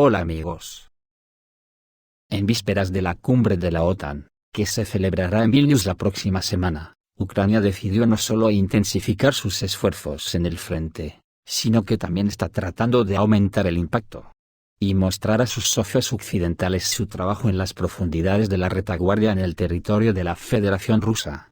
Hola amigos. En vísperas de la cumbre de la OTAN, que se celebrará en Vilnius la próxima semana, Ucrania decidió no solo intensificar sus esfuerzos en el frente, sino que también está tratando de aumentar el impacto y mostrar a sus socios occidentales su trabajo en las profundidades de la retaguardia en el territorio de la Federación Rusa.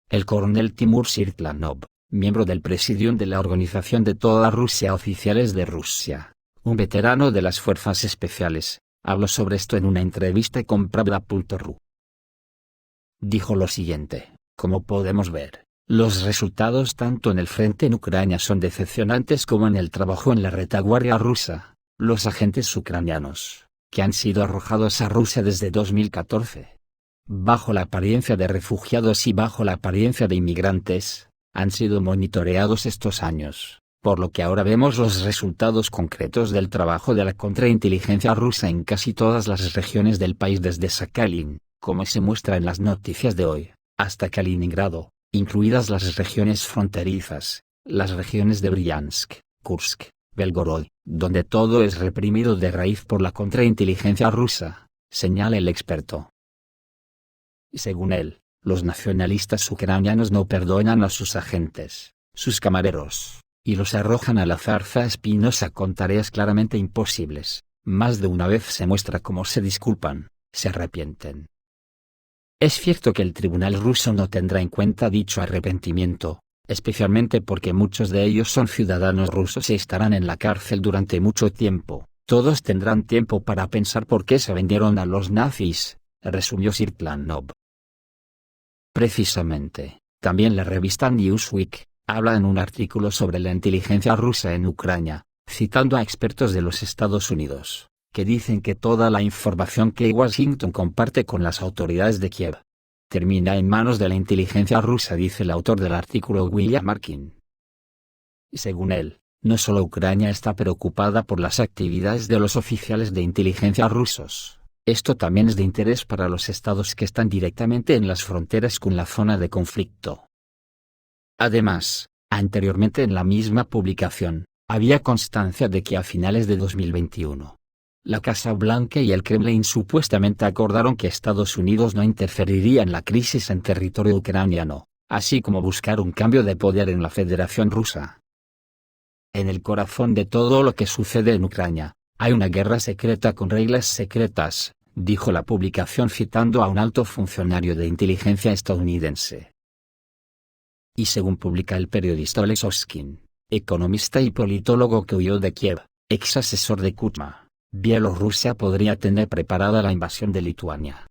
El coronel Timur Sirtlanov, miembro del Presidium de la Organización de toda Rusia Oficiales de Rusia, un veterano de las Fuerzas Especiales, habló sobre esto en una entrevista con Pravda.ru. Dijo lo siguiente: como podemos ver, los resultados tanto en el frente en Ucrania son decepcionantes como en el trabajo en la retaguardia rusa. Los agentes ucranianos, que han sido arrojados a Rusia desde 2014, bajo la apariencia de refugiados y bajo la apariencia de inmigrantes, han sido monitoreados estos años, por lo que ahora vemos los resultados concretos del trabajo de la contrainteligencia rusa en casi todas las regiones del país, desde Sakhalin, como se muestra en las noticias de hoy, hasta Kaliningrado, incluidas las regiones fronterizas, las regiones de Bryansk, Kursk, Belgorod, donde todo es reprimido de raíz por la contrainteligencia rusa, señala el experto. Según él, los nacionalistas ucranianos no perdonan a sus agentes, sus camareros, y los arrojan a la zarza espinosa con tareas claramente imposibles. Más de una vez se muestra cómo se disculpan, se arrepienten. Es cierto que el tribunal ruso no tendrá en cuenta dicho arrepentimiento, especialmente porque muchos de ellos son ciudadanos rusos y estarán en la cárcel durante mucho tiempo. Todos tendrán tiempo para pensar por qué se vendieron a los nazis, resumió Sirtlanov. Precisamente, también la revista Newsweek habla en un artículo sobre la inteligencia rusa en Ucrania, citando a expertos de los Estados Unidos, que dicen que toda la información que Washington comparte con las autoridades de Kiev termina en manos de la inteligencia rusa, dice el autor del artículo William Markin. Según él, no solo Ucrania está preocupada por las actividades de los oficiales de inteligencia rusos, esto también es de interés para los estados que están directamente en las fronteras con la zona de conflicto. Además, anteriormente en la misma publicación, había constancia de que a finales de 2021, la Casa Blanca y el Kremlin supuestamente acordaron que Estados Unidos no interferiría en la crisis en territorio ucraniano, así como buscar un cambio de poder en la Federación Rusa. En el corazón de todo lo que sucede en Ucrania, hay una guerra secreta con reglas secretas, dijo la publicación citando a un alto funcionario de inteligencia estadounidense. Y según publica el periodista Oleg Soskin, economista y politólogo que huyó de Kiev, ex asesor de Kuchma, Bielorrusia podría tener preparada la invasión de Lituania.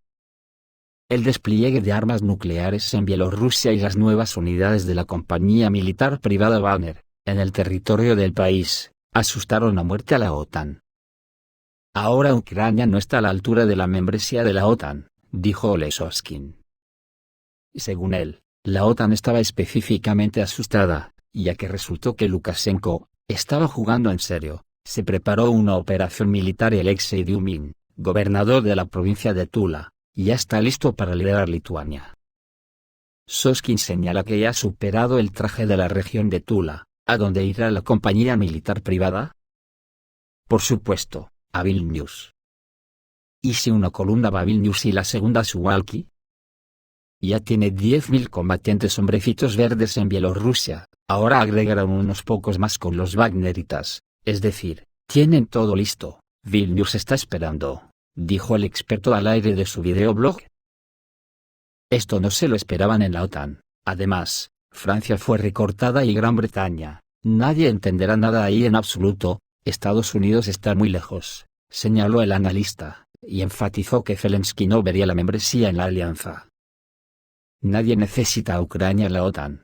El despliegue de armas nucleares en Bielorrusia y las nuevas unidades de la compañía militar privada Wagner, en el territorio del país, asustaron a muerte a la OTAN. Ahora Ucrania no está a la altura de la membresía de la OTAN, dijo Oleg Soskin. Según él, la OTAN estaba específicamente asustada, ya que resultó que Lukashenko estaba jugando en serio. Se preparó una operación militar y Alexei Dyumin, gobernador de la provincia de Tula, ya está listo para liberar Lituania. Soskin señala que ya ha superado el traje de la región de Tula, ¿a dónde irá la compañía militar privada? Por supuesto, a Vilnius. ¿Y si una columna va a Vilnius y la segunda a Suwałki? Ya tiene 10.000 combatientes hombrecitos verdes en Bielorrusia, ahora agregarán unos pocos más con los wagneritas. Es decir, tienen todo listo. Vilnius está esperando, dijo el experto al aire de su videoblog. Esto no se lo esperaban en la OTAN. Además, Francia fue recortada y Gran Bretaña. Nadie entenderá nada ahí en absoluto. Estados Unidos está muy lejos, señaló el analista, y enfatizó que Zelensky no vería la membresía en la alianza. Nadie necesita a Ucrania en la OTAN.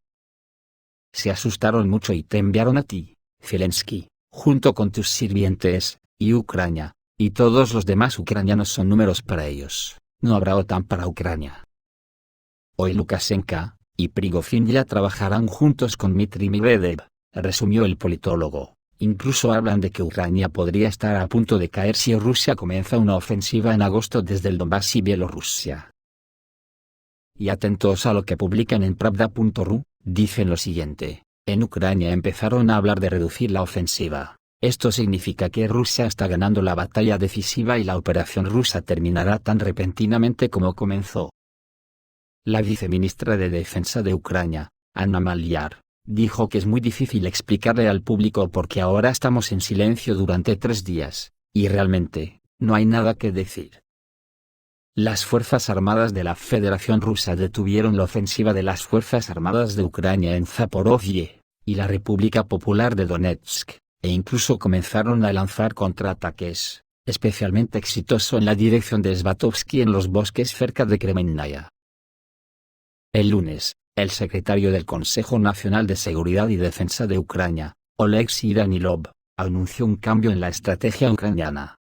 Se asustaron mucho y te enviaron a ti, Zelensky, junto con tus sirvientes, y Ucrania, y todos los demás ucranianos son números para ellos. No habrá OTAN para Ucrania. Hoy Lukashenko y Prigozhin ya trabajarán juntos con Dmitry Medvedev, resumió el politólogo. Incluso hablan de que Ucrania podría estar a punto de caer si Rusia comienza una ofensiva en agosto desde el Donbass y Bielorrusia. Y atentos a lo que publican en Pravda.ru, dicen lo siguiente: en Ucrania empezaron a hablar de reducir la ofensiva, Esto significa que Rusia está ganando la batalla decisiva y la operación rusa terminará tan repentinamente como comenzó. La viceministra de Defensa de Ucrania, Anna Maliar, dijo que es muy difícil explicarle al público por qué ahora estamos en silencio durante 3 días, y realmente, no hay nada que decir. Las Fuerzas Armadas de la Federación Rusa detuvieron la ofensiva de las Fuerzas Armadas de Ucrania en Zaporozhye y la República Popular de Donetsk, e incluso comenzaron a lanzar contraataques, especialmente exitoso en la dirección de Svatovsky en los bosques cerca de Kremenaya. El lunes, el secretario del Consejo Nacional de Seguridad y Defensa de Ucrania, Oleksiy Danilov, anunció un cambio en la estrategia ucraniana.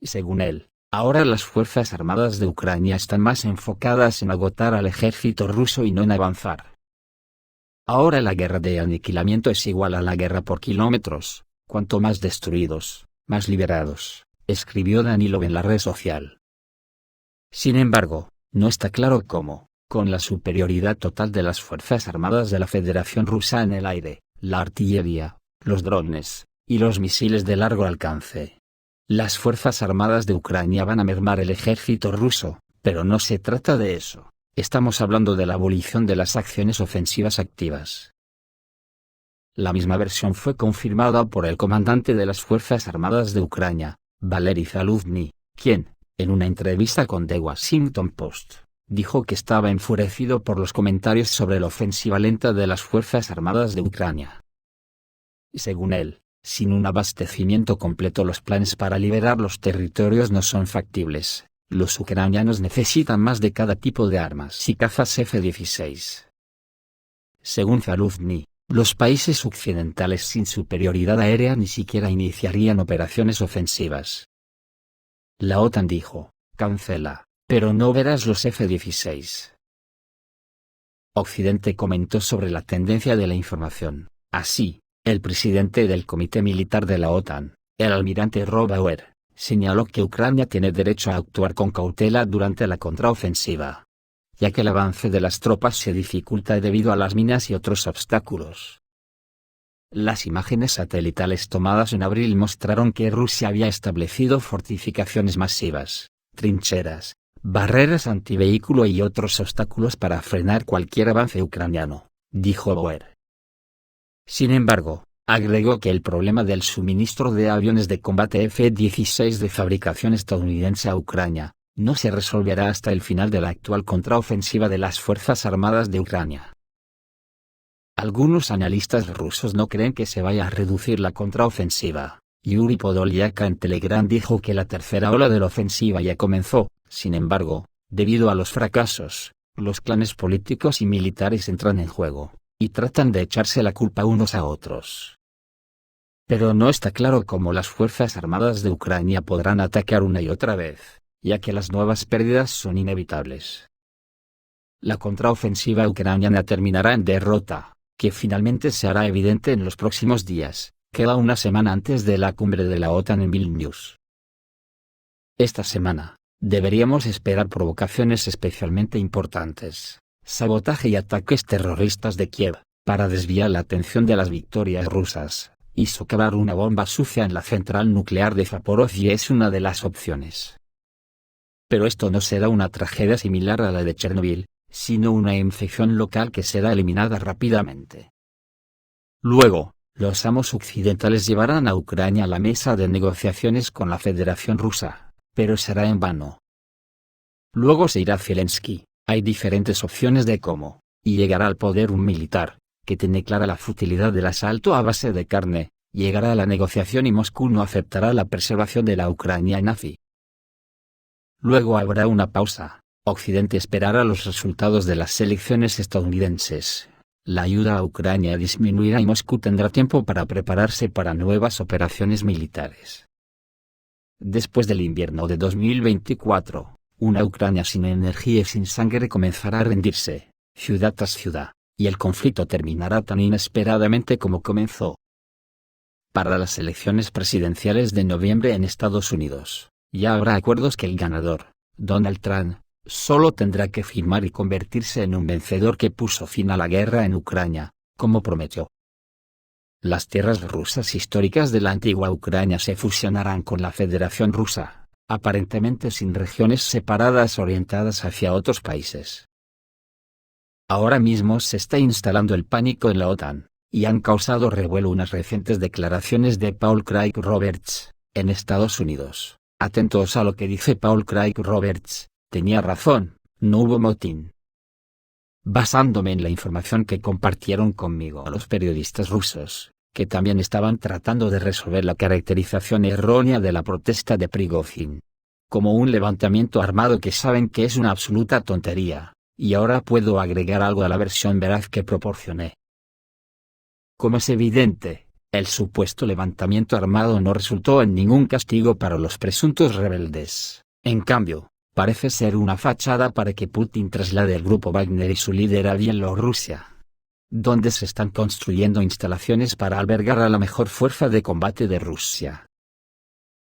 Según él, ahora las Fuerzas Armadas de Ucrania están más enfocadas en agotar al ejército ruso y no en avanzar. Ahora la guerra de aniquilamiento es igual a la guerra por kilómetros, cuanto más destruidos, más liberados, escribió Danilov en la red social. Sin embargo, no está claro cómo, con la superioridad total de las Fuerzas Armadas de la Federación Rusa en el aire, la artillería, los drones, y los misiles de largo alcance, las Fuerzas Armadas de Ucrania van a mermar el ejército ruso, pero no se trata de eso. Estamos hablando de la abolición de las acciones ofensivas activas. La misma versión fue confirmada por el comandante de las Fuerzas Armadas de Ucrania, Valery Zaluzhny, quien, en una entrevista con The Washington Post, dijo que estaba enfurecido por los comentarios sobre la ofensiva lenta de las Fuerzas Armadas de Ucrania. Según él, sin un abastecimiento completo los planes para liberar los territorios no son factibles. Los ucranianos necesitan más de cada tipo de armas y cazas F-16. Según Zaluzhny, los países occidentales sin superioridad aérea ni siquiera iniciarían operaciones ofensivas. La OTAN dijo, cancela, pero no verás los F-16. Occidente comentó sobre la tendencia de la información. Así, el presidente del Comité Militar de la OTAN, el almirante Rob Bauer, señaló que Ucrania tiene derecho a actuar con cautela durante la contraofensiva, ya que el avance de las tropas se dificulta debido a las minas y otros obstáculos. Las imágenes satelitales tomadas en abril mostraron que Rusia había establecido fortificaciones masivas, trincheras, barreras antivehículo y otros obstáculos para frenar cualquier avance ucraniano, dijo Bauer. Sin embargo, agregó que el problema del suministro de aviones de combate F-16 de fabricación estadounidense a Ucrania, no se resolverá hasta el final de la actual contraofensiva de las Fuerzas Armadas de Ucrania. Algunos analistas rusos no creen que se vaya a reducir la contraofensiva. Yuri Podolyak en Telegram dijo que la tercera ola de la ofensiva ya comenzó. Sin embargo, debido a los fracasos, los clanes políticos y militares entran en juego, y tratan de echarse la culpa unos a otros. Pero no está claro cómo las Fuerzas Armadas de Ucrania podrán atacar una y otra vez, ya que las nuevas pérdidas son inevitables. La contraofensiva ucraniana terminará en derrota, que finalmente se hará evidente en los próximos días. Queda una semana antes de la cumbre de la OTAN en Vilnius. Esta semana, deberíamos esperar provocaciones especialmente importantes, sabotaje y ataques terroristas de Kiev, para desviar la atención de las victorias rusas. Y socavar una bomba sucia en la central nuclear de Zaporozhye es una de las opciones. Pero esto no será una tragedia similar a la de Chernobyl, sino una infección local que será eliminada rápidamente. Luego, los amos occidentales llevarán a Ucrania a la mesa de negociaciones con la Federación Rusa, pero será en vano. Luego se irá Zelensky, hay diferentes opciones de cómo, y llegará al poder un militar, que tiene clara la futilidad del asalto a base de carne, llegará a la negociación y Moscú no aceptará la preservación de la Ucrania nazi. Luego habrá una pausa, Occidente esperará los resultados de las elecciones estadounidenses, la ayuda a Ucrania disminuirá y Moscú tendrá tiempo para prepararse para nuevas operaciones militares. Después del invierno de 2024, una Ucrania sin energía y sin sangre comenzará a rendirse, ciudad tras ciudad. Y el conflicto terminará tan inesperadamente como comenzó. Para las elecciones presidenciales de noviembre en Estados Unidos, ya habrá acuerdos que el ganador, Donald Trump, solo tendrá que firmar y convertirse en un vencedor que puso fin a la guerra en Ucrania, como prometió. las tierras rusas históricas de la antigua Ucrania se fusionarán con la Federación Rusa, aparentemente sin regiones separadas orientadas hacia otros países. Ahora mismo se está instalando el pánico en la OTAN, y han causado revuelo unas recientes declaraciones de Paul Craig Roberts, en Estados Unidos. Atentos a lo que dice Paul Craig Roberts, tenía razón, no hubo motín. Basándome en la información que compartieron conmigo los periodistas rusos, que también estaban tratando de resolver la caracterización errónea de la protesta de Prigozhin como un levantamiento armado que saben que es una absoluta tontería, y ahora puedo agregar algo a la versión veraz que proporcioné. Como es evidente, el supuesto levantamiento armado no resultó en ningún castigo para los presuntos rebeldes. En cambio, parece ser una fachada para que Putin traslade el grupo Wagner y su líder a Bielorrusia, donde se están construyendo instalaciones para albergar a la mejor fuerza de combate de Rusia.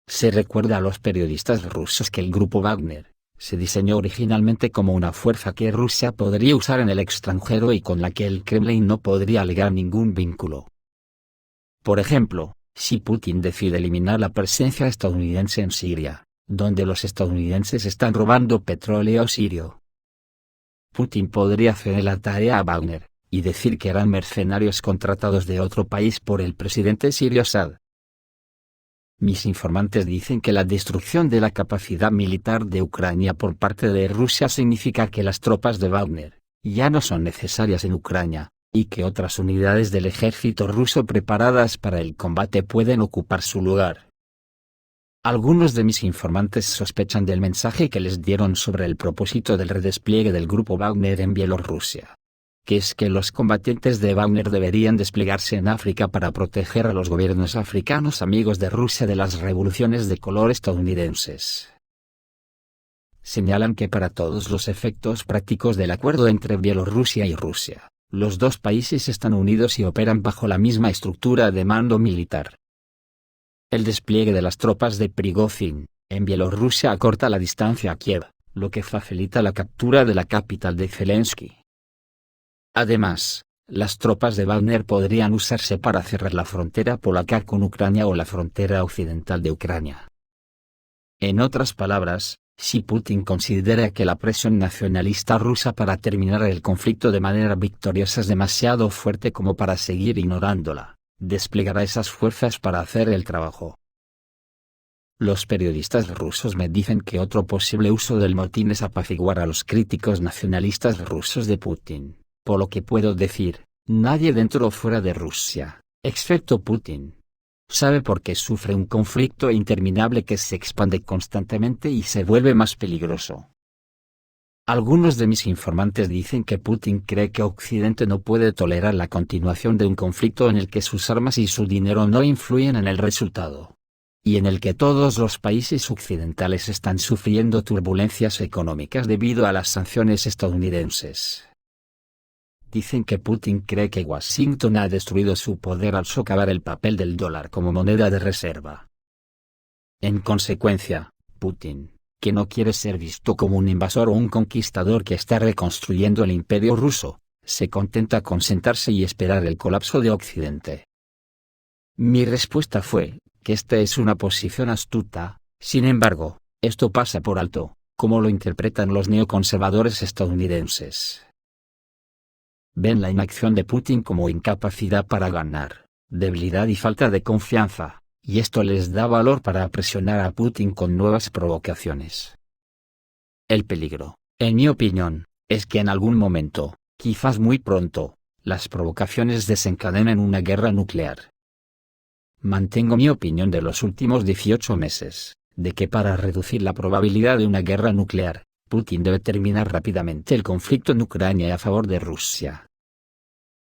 Se recuerda a los periodistas rusos que el grupo Wagner se diseñó originalmente como una fuerza que Rusia podría usar en el extranjero y con la que el Kremlin no podría alegar ningún vínculo. Por ejemplo, si Putin decide eliminar la presencia estadounidense en Siria, donde los estadounidenses están robando petróleo sirio, Putin podría ceder la tarea a Wagner, y decir que eran mercenarios contratados de otro país por el presidente sirio Assad. Mis informantes dicen que la destrucción de la capacidad militar de Ucrania por parte de Rusia significa que las tropas de Wagner ya no son necesarias en Ucrania, y que otras unidades del ejército ruso preparadas para el combate pueden ocupar su lugar. Algunos de mis informantes sospechan del mensaje que les dieron sobre el propósito del redespliegue del grupo Wagner en Bielorrusia, que es que los combatientes de Wagner deberían desplegarse en África para proteger a los gobiernos africanos amigos de Rusia de las revoluciones de color estadounidenses. Señalan que para todos los efectos prácticos del acuerdo entre Bielorrusia y Rusia, los dos países están unidos y operan bajo la misma estructura de mando militar. El despliegue de las tropas de Prigozhin en Bielorrusia acorta la distancia a Kiev, lo que facilita la captura de la capital de Zelensky. Además, las tropas de Wagner podrían usarse para cerrar la frontera polaca con Ucrania o la frontera occidental de Ucrania. En otras palabras, si Putin considera que la presión nacionalista rusa para terminar el conflicto de manera victoriosa es demasiado fuerte como para seguir ignorándola, desplegará esas fuerzas para hacer el trabajo. Los periodistas rusos me dicen que otro posible uso del motín es apaciguar a los críticos nacionalistas rusos de Putin. Por lo que puedo decir, nadie dentro o fuera de Rusia, excepto Putin, sabe por qué sufre un conflicto interminable que se expande constantemente y se vuelve más peligroso. Algunos de mis informantes dicen que Putin cree que Occidente no puede tolerar la continuación de un conflicto en el que sus armas y su dinero no influyen en el resultado, y en el que todos los países occidentales están sufriendo turbulencias económicas debido a las sanciones estadounidenses. Dicen que Putin cree que Washington ha destruido su poder al socavar el papel del dólar como moneda de reserva. En consecuencia, Putin, que no quiere ser visto como un invasor o un conquistador que está reconstruyendo el imperio ruso, se contenta con sentarse y esperar el colapso de Occidente. Mi respuesta fue, que esta es una posición astuta, sin embargo, esto pasa por alto, como lo interpretan los neoconservadores estadounidenses. Ven la inacción de Putin como incapacidad para ganar, debilidad y falta de confianza, y esto les da valor para presionar a Putin con nuevas provocaciones. El peligro, en mi opinión, es que en algún momento, quizás muy pronto, las provocaciones desencadenen una guerra nuclear. Mantengo mi opinión de los últimos 18 meses, de que para reducir la probabilidad de una guerra nuclear, Putin debe terminar rápidamente el conflicto en Ucrania a favor de Rusia.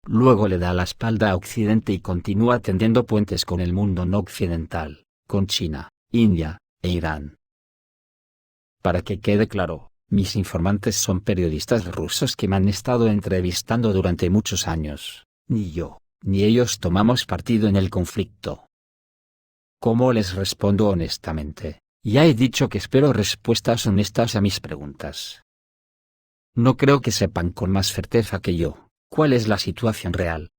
Luego le da la espalda a Occidente y continúa tendiendo puentes con el mundo no occidental, con China, India, e Irán. Para que quede claro, mis informantes son periodistas rusos que me han estado entrevistando durante muchos años. Ni yo, ni ellos tomamos partido en el conflicto. ¿Cómo les respondo honestamente? Ya he dicho que espero respuestas honestas a mis preguntas. No creo que sepan con más certeza que yo cuál es la situación real.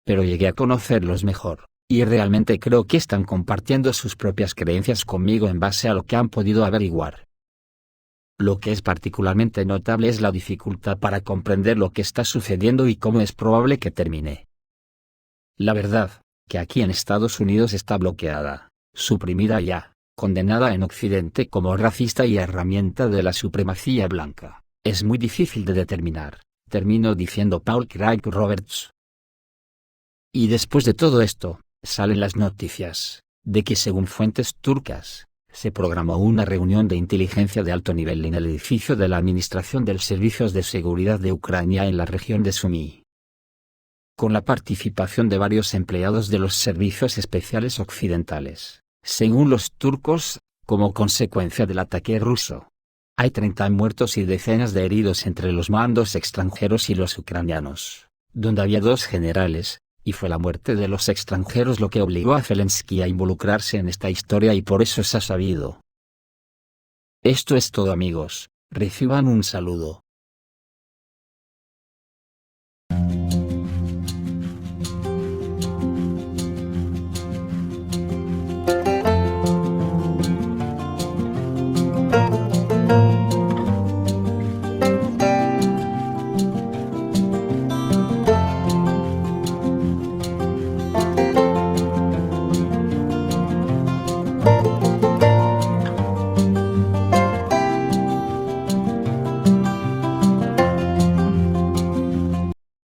pero llegué a conocerlos mejor, y realmente creo que están compartiendo sus propias creencias conmigo en base a lo que han podido averiguar. Lo que es particularmente notable es la dificultad para comprender lo que está sucediendo y cómo es probable que termine. La verdad, que aquí en Estados Unidos está bloqueada, suprimida ya, condenada en Occidente como racista y herramienta de la supremacía blanca, es muy difícil de determinar, terminó diciendo Paul Craig Roberts. Y después de todo esto, salen las noticias, de que según fuentes turcas, se programó una reunión de inteligencia de alto nivel en el edificio de la Administración de Servicios de Seguridad de Ucrania en la región de Sumy, con la participación de varios empleados de los servicios especiales occidentales, según los turcos, como consecuencia del ataque ruso. Hay 30 muertos y decenas de heridos entre los mandos extranjeros y los ucranianos, donde había 2 generales, y fue la muerte de los extranjeros lo que obligó a Zelensky a involucrarse en esta historia y por eso se ha sabido. Esto es todo amigos, reciban un saludo.